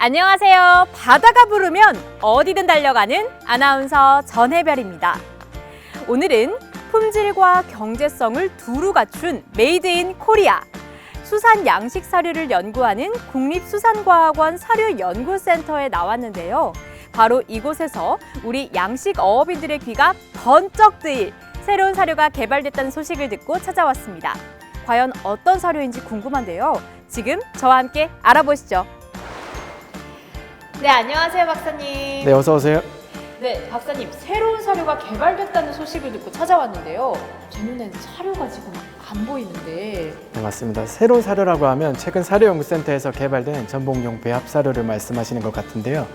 안녕하세요. 바다가 부르면 어디든 달려가는 아나운서 전혜별입니다. 오늘은 품질과 경제성을 두루 갖춘 메이드 인 코리아 수산 양식 사료를 연구하는 국립수산과학원 사료연구센터에 나왔는데요. 바로 이곳에서 우리 양식 어업인들의 귀가 번쩍 뜨일 새로운 사료가 개발됐다는 소식을 듣고 찾아왔습니다. 과연 어떤 사료인지 궁금한데요. 지금 저와 함께 알아보시죠. 네, 안녕하세요, 박사님. 네, 어서 오세요. 네, 박사님, 새로운 사료가 개발됐다는 소식을 듣고 찾아왔는데요. 제 눈에는 사료가 지금 안 보이는데. 네, 맞습니다. 새로운 사료라고 하면 최근 사료연구센터에서 개발된 전복용 배합 사료를 말씀하시는 것 같은데요.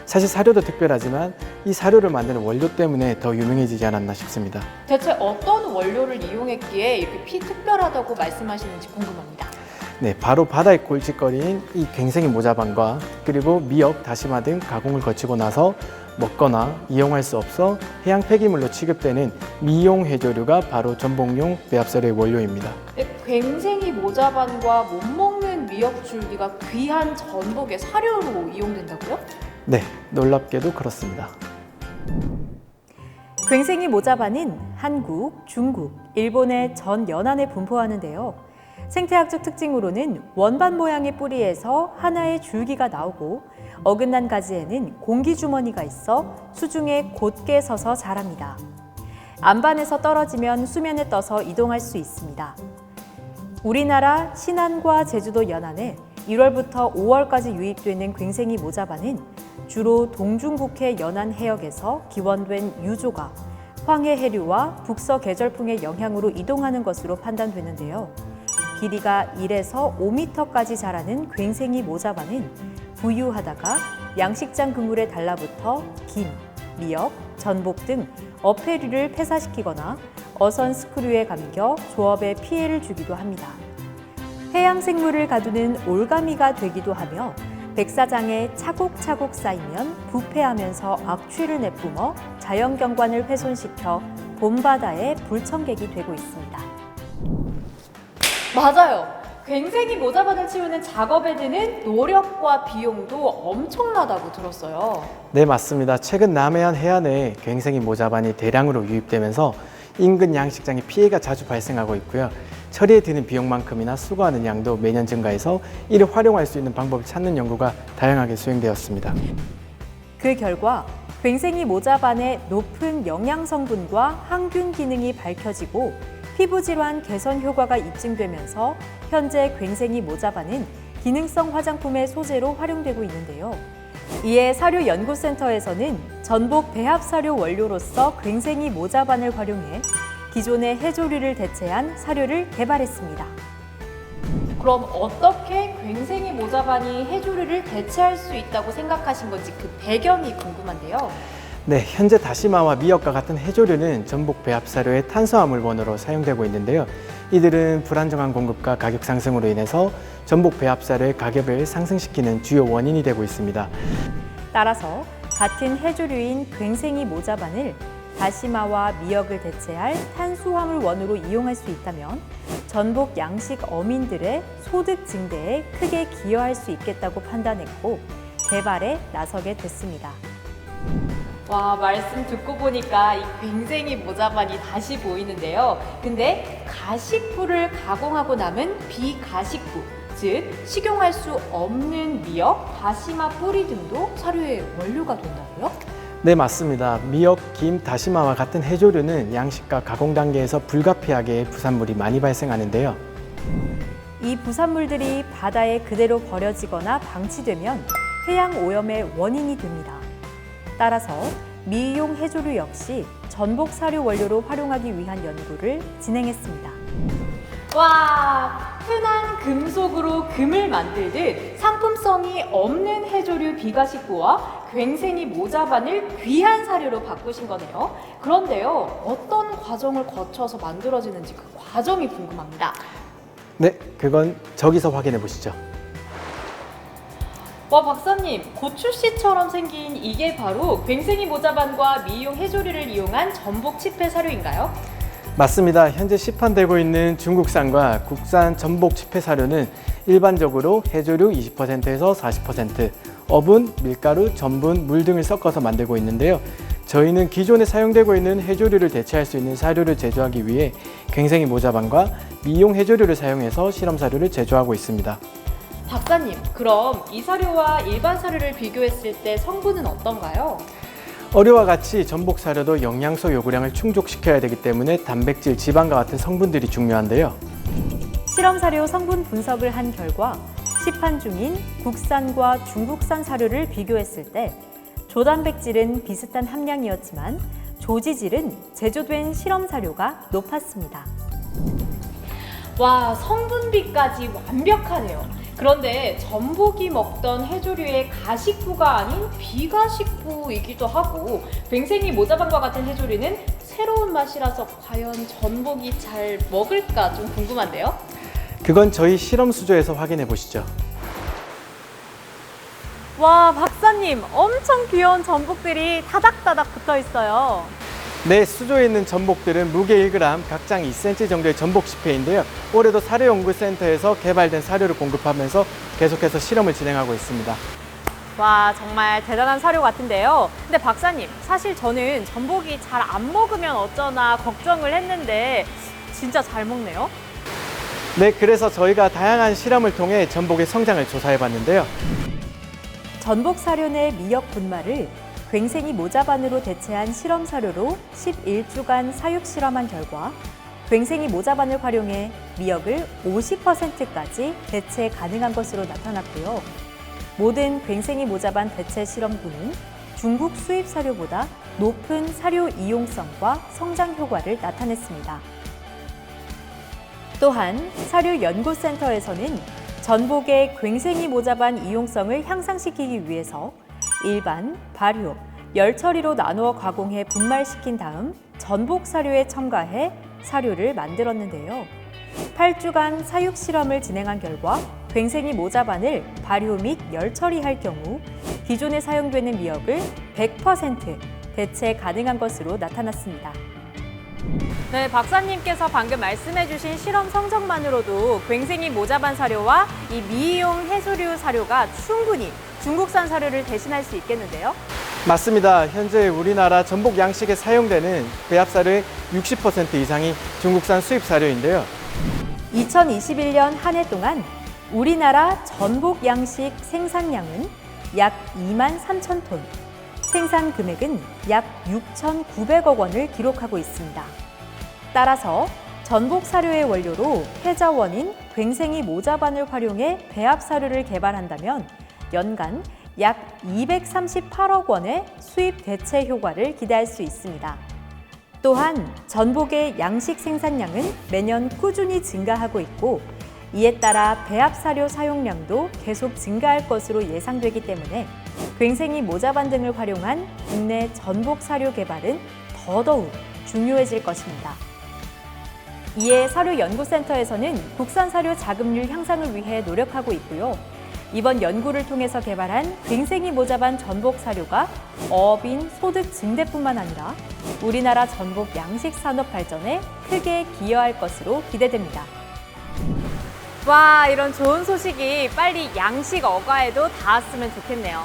사실 사료도 특별하지만 이 사료를 만드는 원료 때문에 더 유명해지지 않았나 싶습니다. 대체 어떤 원료를 이용했기에 이렇게 특별하다고 말씀하시는지 궁금합니다. 네, 바로 바다의 골칫거리인 이 괭생이 모자반과 그리고 미역, 다시마 등 가공을 거치고 나서 먹거나 이용할 수 없어 해양 폐기물로 취급되는 미용 해조류가 바로 전복용 배합사료의 원료입니다. 괭생이 모자반과 못 먹는 미역 줄기가 귀한 전복의 사료로 이용된다고요? 네, 놀랍게도 그렇습니다. 괭생이 모자반은 한국, 중국, 일본의 전 연안에 분포하는데요. 생태학적 특징으로는 원반 모양의 뿌리에서 하나의 줄기가 나오고 어긋난 가지에는 공기주머니가 있어 수중에 곧게 서서 자랍니다. 안반에서 떨어지면 수면에 떠서 이동할 수 있습니다. 우리나라 신안과 제주도 연안에 1월부터 5월까지 유입되는 괭생이 모자반은 주로 동중국해 연안 해역에서 기원된 유조가 황해 해류와 북서 계절풍의 영향으로 이동하는 것으로 판단되는데요. 길이가 1에서 5m까지 자라는 괭생이 모자반은 부유하다가 양식장 그물에 달라붙어 김, 미역, 전복 등 어패류를 폐사시키거나 어선 스크류에 감겨 조업에 피해를 주기도 합니다. 해양 생물을 가두는 올가미가 되기도 하며 백사장에 차곡차곡 쌓이면 부패하면서 악취를 내뿜어 자연경관을 훼손시켜 봄바다의 불청객이 되고 있습니다. 맞아요. 괭생이 모자반을 치우는 작업에 드는 노력과 비용도 엄청나다고 들었어요. 네, 맞습니다. 최근 남해안 해안에 괭생이 모자반이 대량으로 유입되면서 인근 양식장에 피해가 자주 발생하고 있고요. 처리에 드는 비용만큼이나 수거하는 양도 매년 증가해서 이를 활용할 수 있는 방법을 찾는 연구가 다양하게 수행되었습니다. 그 결과 괭생이 모자반의 높은 영양 성분과 항균 기능이 밝혀지고 피부 질환 개선 효과가 입증되면서 현재 괭생이 모자반은 기능성 화장품의 소재로 활용되고 있는데요. 이에 사료연구센터에서는 전복 배합 사료 원료로서 괭생이 모자반을 활용해 기존의 해조류를 대체한 사료를 개발했습니다. 그럼 어떻게 괭생이 모자반이 해조류를 대체할 수 있다고 생각하신 건지 그 배경이 궁금한데요. 네, 현재 다시마와 미역과 같은 해조류는 전복 배합 사료의 탄수화물원으로 사용되고 있는데요. 이들은 불안정한 공급과 가격 상승으로 인해서 전복 배합 사료의 가격을 상승시키는 주요 원인이 되고 있습니다. 따라서 같은 해조류인 괭생이 모자반을 다시마와 미역을 대체할 탄수화물원으로 이용할 수 있다면 전복 양식 어민들의 소득 증대에 크게 기여할 수 있겠다고 판단했고 개발에 나서게 됐습니다. 와, 말씀 듣고 보니까 이 괭생이 모자반이 다시 보이는데요. 근데 가식부를 가공하고 남은 비가식부, 즉 식용할 수 없는 미역, 다시마 뿌리 등도 사료의 원료가 된다고요? 네, 맞습니다. 미역, 김, 다시마와 같은 해조류는 양식과 가공 단계에서 불가피하게 부산물이 많이 발생하는데요. 이 부산물들이 바다에 그대로 버려지거나 방치되면 해양 오염의 원인이 됩니다. 따라서 미용 해조류 역시 전복 사료 원료로 활용하기 위한 연구를 진행했습니다. 와, 흔한 금속으로 금을 만들듯 상품성이 없는 해조류 비가식부와 괭생이 모자반을 귀한 사료로 바꾸신 거네요. 그런데요, 어떤 과정을 거쳐서 만들어지는지 그 과정이 궁금합니다. 네, 그건 저기서 확인해 보시죠. 와, 박사님, 고추씨처럼 생긴 이게 바로 괭생이 모자반과 미용 해조류를 이용한 전복 칩해 사료인가요? 맞습니다. 현재 시판되고 있는 중국산과 국산 전복 칩해 사료는 일반적으로 해조류 20%에서 40%, 어분, 밀가루, 전분, 물 등을 섞어서 만들고 있는데요. 저희는 기존에 사용되고 있는 해조류를 대체할 수 있는 사료를 제조하기 위해 괭생이 모자반과 미용 해조류를 사용해서 실험 사료를 제조하고 있습니다. 박사님, 그럼 이 사료와 일반 사료를 비교했을 때 성분은 어떤가요? 어류와 같이 전복 사료도 영양소 요구량을 충족시켜야 되기 때문에 단백질, 지방과 같은 성분들이 중요한데요. 실험 사료 성분 분석을 한 결과 시판 중인 국산과 중국산 사료를 비교했을 때 조단백질은 비슷한 함량이었지만 조지질은 제조된 실험 사료가 높았습니다. 와, 성분비까지 완벽하네요. 그런데 전복이 먹던 해조류의 가식부가 아닌 비가식부이기도 하고 괭생이 모자반과 같은 해조류는 새로운 맛이라서 과연 전복이 잘 먹을까 좀 궁금한데요. 그건 저희 실험 수조에서 확인해 보시죠. 와, 박사님, 엄청 귀여운 전복들이 타닥타닥 붙어 있어요. 네, 수조에 있는 전복들은 무게 1g, 각장 2cm 정도의 전복 식혜인데요. 올해도 사료연구센터에서 개발된 사료를 공급하면서 계속해서 실험을 진행하고 있습니다. 와, 정말 대단한 사료 같은데요. 근데 박사님, 사실 저는 전복이 잘 안 먹으면 어쩌나 걱정을 했는데 진짜 잘 먹네요. 네, 그래서 저희가 다양한 실험을 통해 전복의 성장을 조사해 봤는데요. 전복 사료 내 미역 분말을 괭생이 모자반으로 대체한 실험 사료로 11주간 사육 실험한 결과 괭생이 모자반을 활용해 미역을 50%까지 대체 가능한 것으로 나타났고요. 모든 괭생이 모자반 대체 실험군은 중국 수입 사료보다 높은 사료 이용성과 성장 효과를 나타냈습니다. 또한 사료연구센터에서는 전복의 괭생이 모자반 이용성을 향상시키기 위해서 일반, 발효, 열 처리로 나누어 가공해 분말시킨 다음 전복 사료에 첨가해 사료를 만들었는데요. 8주간 사육 실험을 진행한 결과 괭생이 모자반을 발효 및 열 처리할 경우 기존에 사용되는 미역을 100% 대체 가능한 것으로 나타났습니다. 네, 박사님께서 방금 말씀해주신 실험 성적만으로도 괭생이 모자반 사료와 이 미용 해조류 사료가 충분히 중국산 사료를 대신할 수 있겠는데요? 맞습니다. 현재 우리나라 전복 양식에 사용되는 배합사료의 60% 이상이 중국산 수입 사료인데요. 2021년 한 해 동안 우리나라 전복 양식 생산량은 약 2만 3천 톤, 생산 금액은 약 6,900억 원을 기록하고 있습니다. 따라서 전복 사료의 원료로 해저원인 괭생이 모자반을 활용해 배합 사료를 개발한다면 연간 약 238억 원의 수입 대체 효과를 기대할 수 있습니다. 또한 전복의 양식 생산량은 매년 꾸준히 증가하고 있고 이에 따라 배합 사료 사용량도 계속 증가할 것으로 예상되기 때문에 괭생이 모자반 등을 활용한 국내 전복 사료 개발은 더더욱 중요해질 것입니다. 이에 사료연구센터에서는 국산 사료 자급률 향상을 위해 노력하고 있고요. 이번 연구를 통해서 개발한 괭생이 모자반 전복 사료가 어업인 소득 증대뿐만 아니라 우리나라 전복 양식 산업 발전에 크게 기여할 것으로 기대됩니다. 와, 이런 좋은 소식이 빨리 양식 어가에도 닿았으면 좋겠네요.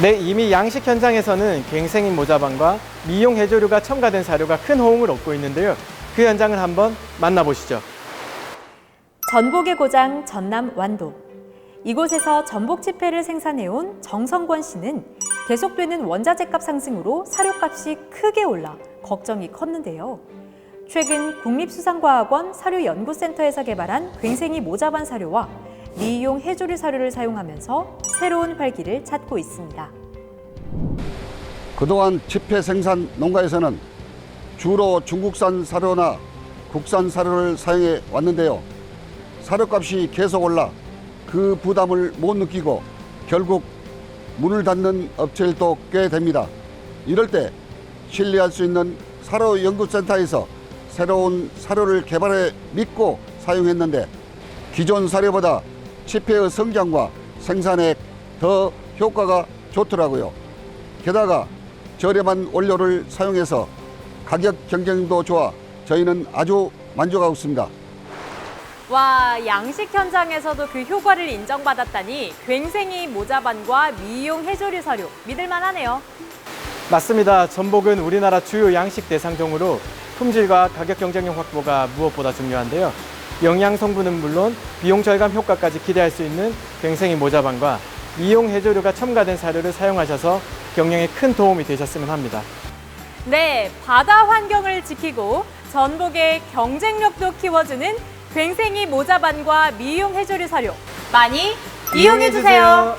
네, 이미 양식 현장에서는 괭생이 모자반과 미용 해조류가 첨가된 사료가 큰 호응을 얻고 있는데요. 그 현장을 한번 만나보시죠. 전복의 고장 전남 완도. 이곳에서 전복 치패를 생산해온 정성권 씨는 계속되는 원자재값 상승으로 사료값이 크게 올라 걱정이 컸는데요. 최근 국립수산과학원 사료연구센터에서 개발한 괭생이 모자반 사료와 미용 해조류 사료를 사용하면서 새로운 활기를 찾고 있습니다. 그동안 치패 생산 농가에서는 주로 중국산 사료나 국산 사료를 사용해 왔는데요. 사료값이 계속 올라 그 부담을 못 느끼고 결국 문을 닫는 업체들도 꽤 됩니다. 이럴 때 신뢰할 수 있는 사료연구센터에서 새로운 사료를 개발해 믿고 사용했는데 기존 사료보다 치패의 성장과 생산에 더 효과가 좋더라고요. 게다가 저렴한 원료를 사용해서 가격 경쟁도 좋아 저희는 아주 만족하고 있습니다. 와, 양식 현장에서도 그 효과를 인정받았다니 괭생이 모자반과 미용 해조류 사료 믿을만 하네요. 맞습니다. 전복은 우리나라 주요 양식 대상종으로 품질과 가격 경쟁력 확보가 무엇보다 중요한데요. 영양 성분은 물론 비용 절감 효과까지 기대할 수 있는 괭생이 모자반과 미용 해조류가 첨가된 사료를 사용하셔서 경영에 큰 도움이 되셨으면 합니다. 네, 바다 환경을 지키고 전복의 경쟁력도 키워주는 괭생이 모자반과 미용 해조류 사료 많이 이용해 주세요.